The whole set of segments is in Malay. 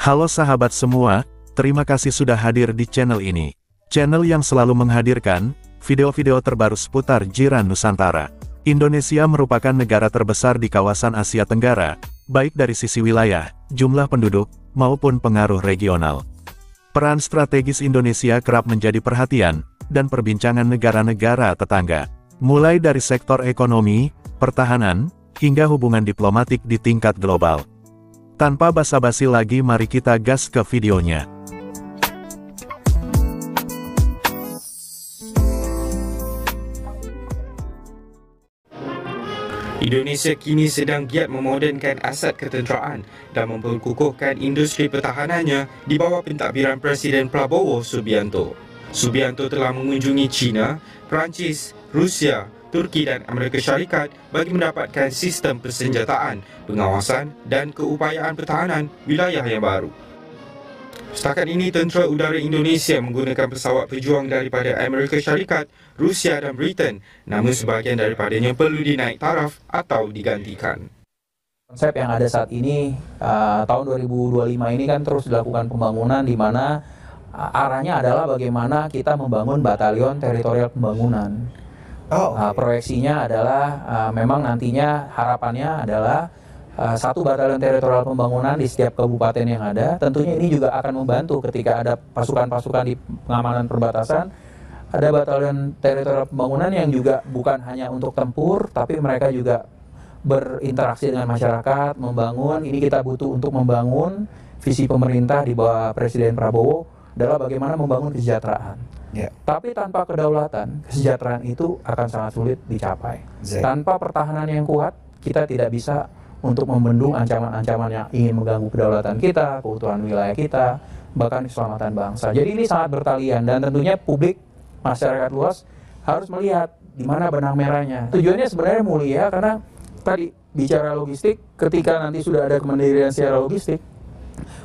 Halo sahabat semua, terima kasih sudah hadir di channel ini. Channel yang selalu menghadirkan video-video terbaru seputar jiran Nusantara. Indonesia merupakan negara terbesar di kawasan Asia Tenggara, baik dari sisi wilayah, jumlah penduduk, maupun pengaruh regional. Peran strategis Indonesia kerap menjadi perhatian dan perbincangan negara-negara tetangga, mulai dari sektor ekonomi, pertahanan, hingga hubungan diplomatik di tingkat global. Tanpa basa-basi lagi, mari kita gas ke videonya. Indonesia kini sedang giat memodernkan aset ketenteraan dan memperkukuhkan industri pertahanannya di bawah pentadbiran Presiden Prabowo Subianto. Subianto telah mengunjungi China, Perancis, Rusia, Turki dan Amerika Syarikat bagi mendapatkan sistem persenjataan, pengawasan dan keupayaan pertahanan wilayah yang baru. Setakat ini, Tentera Udara Indonesia menggunakan pesawat pejuang daripada Amerika Syarikat, Rusia dan Britain, namun sebahagian daripadanya perlu dinaik taraf atau digantikan. Konsep yang ada saat ini, tahun 2025 ini kan terus dilakukan pembangunan di mana arahnya adalah bagaimana kita membangun batalion teritorial pembangunan. Proyeksinya adalah memang nantinya harapannya adalah satu batalion teritorial pembangunan di setiap kabupaten yang ada. Tentunya ini juga akan membantu ketika ada pasukan-pasukan di pengamanan perbatasan. Ada batalion teritorial pembangunan yang juga bukan hanya untuk tempur, tapi mereka juga berinteraksi dengan masyarakat, membangun. Ini kita butuh untuk membangun visi pemerintah di bawah Presiden Prabowo adalah bagaimana membangun kesejahteraan. Tapi tanpa kedaulatan, kesejahteraan itu akan sangat sulit dicapai. Tanpa pertahanan yang kuat, kita tidak bisa untuk membendung ancaman-ancaman yang ingin mengganggu kedaulatan kita, keutuhan wilayah kita, bahkan keselamatan bangsa. Jadi ini sangat bertalian dan tentunya publik, masyarakat luas harus melihat di mana benang merahnya. Tujuannya sebenarnya mulia karena tadi bicara logistik, ketika nanti sudah ada kemandirian secara logistik,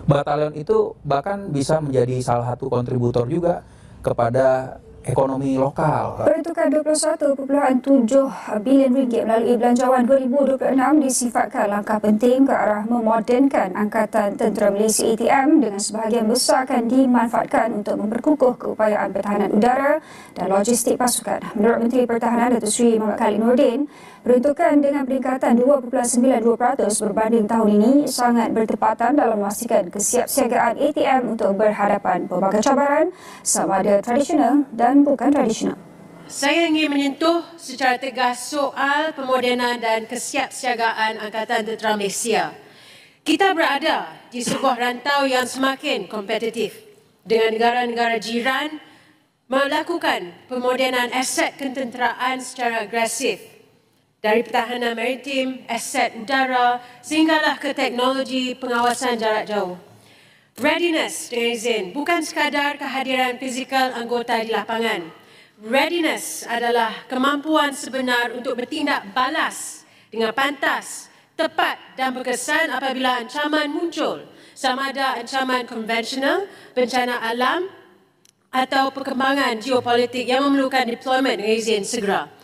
batalion itu bahkan bisa menjadi salah satu kontributor juga kepada ekonomi lokal. Peruntukan RM21.7 bilion melalui belanjawan 2026 disifatkan langkah penting ke arah memodernkan Angkatan Tentera Malaysia ATM dengan sebahagian besar akan dimanfaatkan untuk memperkukuh keupayaan pertahanan udara dan logistik pasukan. Menurut Menteri Pertahanan Datuk Seri Muhammad Khalid Nordin, peruntukan dengan peningkatan 2.92% berbanding tahun ini sangat bertepatan dalam memastikan kesiapsiagaan ATM untuk berhadapan pelbagai cabaran sama ada tradisional dan bukan tradisional. Saya ingin menyentuh secara tegas soal pemodenan dan kesiapsiagaan Angkatan Tentera Malaysia. Kita berada di sebuah rantau yang semakin kompetitif dengan negara-negara jiran melakukan pemodenan aset ketenteraan secara agresif. Dari pertahanan maritim, aset udara, sehinggalah ke teknologi pengawasan jarak jauh. Readiness dengan izin bukan sekadar kehadiran fizikal anggota di lapangan. Readiness adalah kemampuan sebenar untuk bertindak balas dengan pantas, tepat dan berkesan apabila ancaman muncul, sama ada ancaman konvensional, bencana alam atau perkembangan geopolitik yang memerlukan deployment dengan izin segera.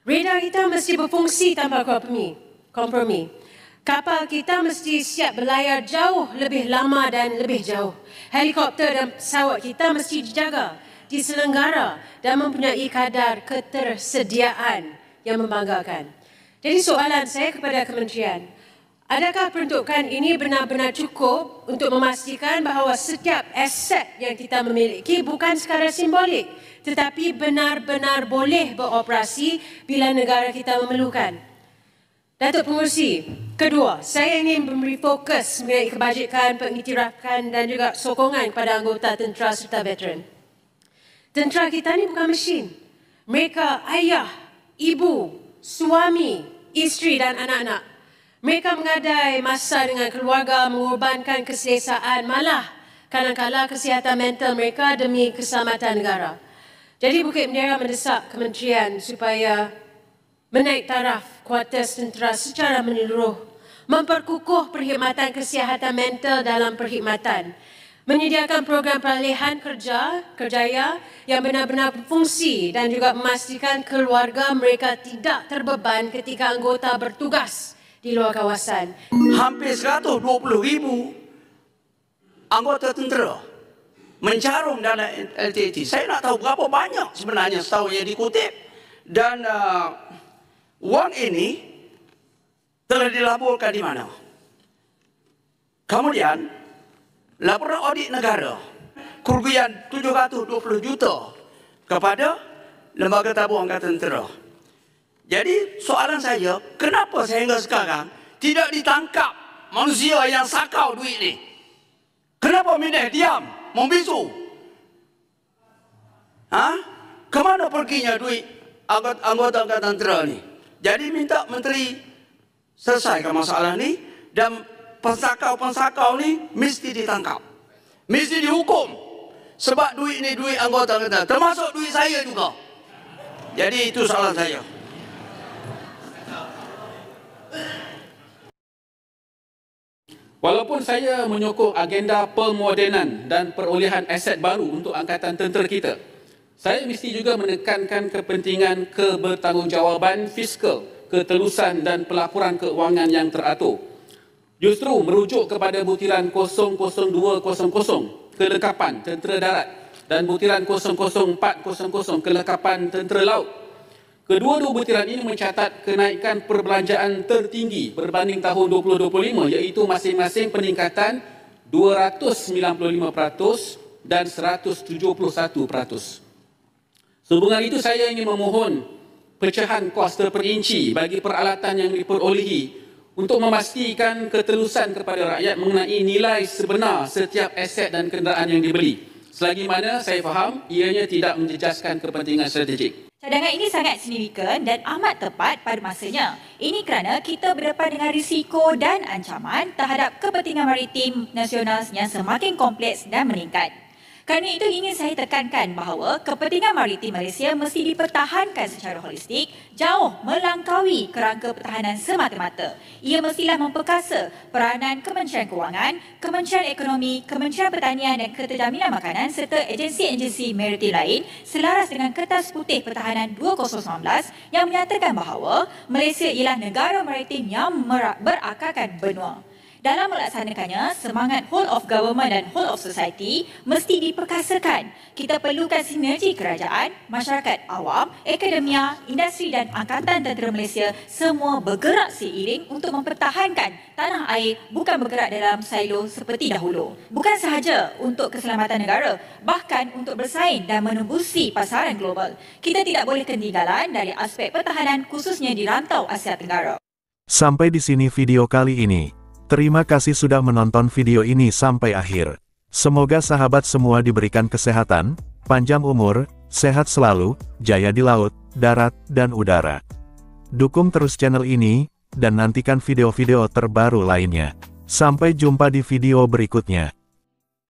Radar kita mesti berfungsi tanpa kompromi. Kapal kita mesti siap berlayar jauh lebih lama dan lebih jauh. Helikopter dan pesawat kita mesti dijaga, diselenggara dan mempunyai kadar ketersediaan yang membanggakan. Jadi soalan saya kepada Kementerian, adakah peruntukan ini benar-benar cukup untuk memastikan bahawa setiap aset yang kita memiliki bukan sekadar simbolik, tetapi benar-benar boleh beroperasi bila negara kita memerlukan? Datuk Pengerusi, kedua, saya ingin memberi fokus mengenai kebajikan, pengiktirafan dan juga sokongan kepada anggota tentera serta veteran. Tentera kita ni bukan mesin. Mereka ayah, ibu, suami, isteri dan anak-anak. Mereka mengadai masa dengan keluarga, mengorbankan keselesaan, malah kadang-kadang kesihatan mental mereka demi keselamatan negara. Jadi Bukit Bendera mendesak Kementerian supaya menaik taraf kuartus tentera secara menyeluruh, memperkukuh perkhidmatan kesihatan mental dalam perkhidmatan, menyediakan program peralihan kerjaya yang benar-benar berfungsi dan juga memastikan keluarga mereka tidak terbeban ketika anggota bertugas di luar kawasan. Hampir 120,000 anggota tentera mencarum dana LTT. Saya nak tahu berapa banyak sebenarnya setahu yang dikutip. Dan wang ini telah dilaporkan di mana? Kemudian, laporan audit negara, kerugian 720 juta kepada Lembaga Tabung Angkatan Tentera. Jadi, soalan saya, kenapa sehingga sekarang tidak ditangkap manusia yang sakau duit ni? Kenapa minah diam, membisu? Kemana perginya duit anggota Angkatan Tentera ni? Jadi minta Menteri selesaikan masalah ni, dan pensakau-pensakau ni mesti ditangkap, mesti dihukum, sebab duit ni duit anggota Angkatan Tentera, termasuk duit saya juga. Jadi itu soalan saya. Walaupun saya menyokong agenda pemodenan dan perolehan aset baru untuk Angkatan Tentera kita, saya mesti juga menekankan kepentingan kebertanggungjawaban fiskal, ketelusan dan pelaporan keuangan yang teratur. Justru merujuk kepada butiran 00200 kelengkapan Tentera Darat dan butiran 00400 kelengkapan Tentera Laut. Kedua-dua butiran ini mencatat kenaikan perbelanjaan tertinggi berbanding tahun 2025, iaitu masing-masing peningkatan 295% dan 171%. Sehubungan itu, saya ingin memohon pecahan kos terperinci bagi peralatan yang diperolehi untuk memastikan ketelusan kepada rakyat mengenai nilai sebenar setiap aset dan kenderaan yang dibeli. Selagi mana saya faham ianya tidak menjejaskan kepentingan strategik. Cadangan ini sangat signifikan dan amat tepat pada masanya. Ini kerana kita berdepan dengan risiko dan ancaman terhadap kepentingan maritim nasional yang semakin kompleks dan meningkat. Kerana itu ingin saya tekankan bahawa kepentingan maritim Malaysia mesti dipertahankan secara holistik, jauh melampaui kerangka pertahanan semata-mata. Ia mestilah memperkasa peranan Kementerian Kewangan, Kementerian Ekonomi, Kementerian Pertanian dan Keterjaminan Makanan serta agensi-agensi maritim lain selaras dengan Kertas Putih Pertahanan 2019 yang menyatakan bahawa Malaysia ialah negara maritim yang berakarkan benua. Dalam melaksanakannya, semangat whole of government dan whole of society mesti diperkasakan. Kita perlukan sinergi kerajaan, masyarakat awam, akademia, industri dan Angkatan Tentera Malaysia semua bergerak seiring untuk mempertahankan tanah air, bukan bergerak dalam silo seperti dahulu. Bukan sahaja untuk keselamatan negara, bahkan untuk bersaing dan menembusi pasaran global. Kita tidak boleh ketinggalan dari aspek pertahanan khususnya di rantau Asia Tenggara. Sampai di sini video kali ini. Terima kasih sudah menonton video ini sampai akhir. Semoga sahabat semua diberikan kesehatan, panjang umur, sehat selalu, jaya di laut, darat, dan udara. Dukung terus channel ini, dan nantikan video-video terbaru lainnya. Sampai jumpa di video berikutnya.